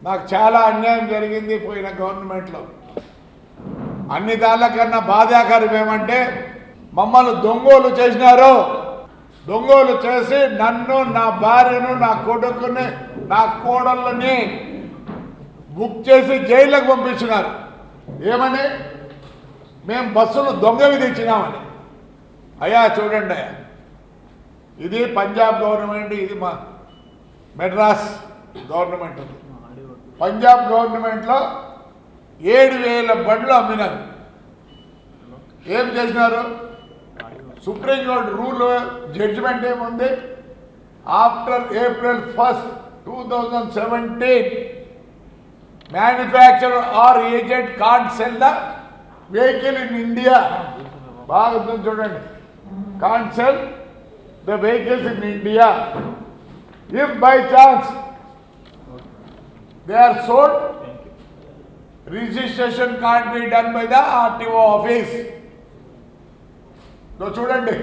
నాకు చాలా అన్యాయం జరిగింది పోయిన గవర్నమెంట్లో. అన్ని దానికన్నా బాధాకరం ఏమంటే మమ్మల్ని దొంగోలు చేసినారు. దొంగోలు చేసి నన్ను, నా భార్యను, నా కొడుకుని, నా కోడళ్ళని బుక్ చేసి జైలుకు పంపించినారు. ఏమని? మేము బస్సులు దొంగ విధించినామని. అయ్యా చూడండి అయ్యా, ఇది పంజాబ్ గవర్నమెంట్, ఇది మా మెడ్రాస్ గవర్నమెంట్. పంజాబ్ గవర్నమెంట్లో 7,000 బండ్లు అమ్మినారు. ఏం చేసినారు? సుప్రీంకోర్టు రూల్ జడ్జిమెంట్ ఏముంది? After April 1, 2017 manufacturer or agent can't sell the vehicle in India. బాగా చూడండి, can't sell the vehicles in India if by chance they are sold. Registration can't be done by the RTO office. చూడండి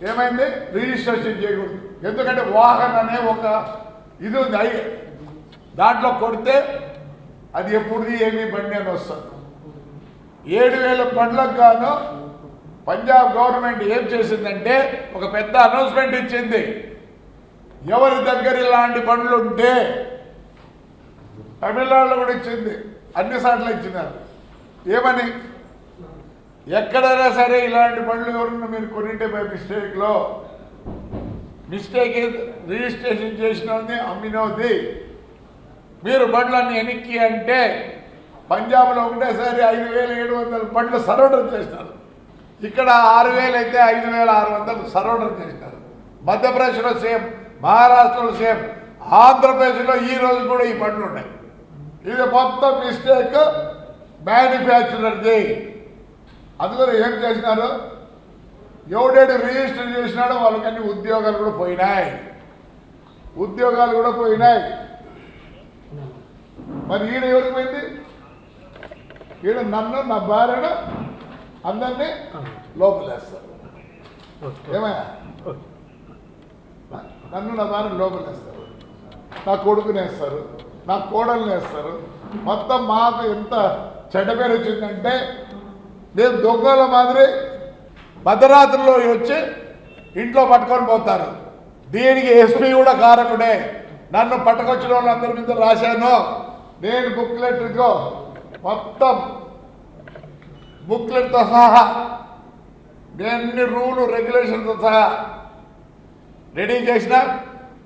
ఏమైంది? Registration చేయకూడదు. ఎందుకంటే వాహన్ అనే ఒక ఇది ఉంది, దాంట్లో కొడితే అది ఎప్పుడుది ఏమి బండి అని వస్తుంది. 7,000 బండ్లకు గాను పంజాబ్ గవర్నమెంట్ ఏం చేసిందంటే ఒక పెద్ద అనౌన్స్మెంట్ ఇచ్చింది. ఎవరి దగ్గర ఇలాంటి బండ్లు ఉంటే, తమిళనాడులో కూడా ఇచ్చింది, అన్ని సార్లు ఇచ్చినారు. ఏమని? ఎక్కడైనా సరే ఇలాంటి బండ్లు ఎవరన్నా మీరు కొనింటే బై మిస్టేక్ రిజిస్ట్రేషన్ చేసినది అమ్మినది మీరు బండ్లన్నీ వెనక్కి అంటే పంజాబ్లో ఒకటేసారి 5,700 బండ్లు సరెండర్ చేసినారు. ఇక్కడ 6,000 అయితే 5,600 సరెండర్ చేసినారు. మధ్యప్రదేశ్లో సేమ్, మహారాష్ట్రలో సేమ్, ఆంధ్రప్రదేశ్లో ఈ రోజు కూడా ఈ బండ్లు ఉన్నాయి. ఇది మొత్తం మిస్టేక్ మ్యానుఫ్యాక్చరర్ది. అందుకని ఏం చేసినారు? ఎవడేడు రిజిస్టర్ చేసినాడో వాళ్ళకన్నీ ఉద్యోగాలు కూడా పోయినాయి. మరి ఈయన ఎవరికి పోయింది? ఈయన నన్ను, నా భార్యను, అందరినీ లోపలేస్తారు. ఏమయ్యా? నన్ను, నా భార్యను లోపలేస్తారు, నా కొడుకునేస్తారు, నా కోడల్ని వేస్తారు. మొత్తం మాకు ఎంత చెడ్డ పేరు వచ్చిందంటే మేము దొంగల మాదిరి మధ్యరాత్రిలో వచ్చి ఇంట్లో పట్టుకొని పోతారు. దీనికి ఎస్పీ కూడా కారకుడే. నన్ను పట్టుకొచ్చిన వాళ్ళందరి మీద రాశాను నేను బుక్లెట్తో, మొత్తం బుక్లెట్తో సహా నేను రూలు రెగ్యులేషన్తో సహా రెడీ చేసిన.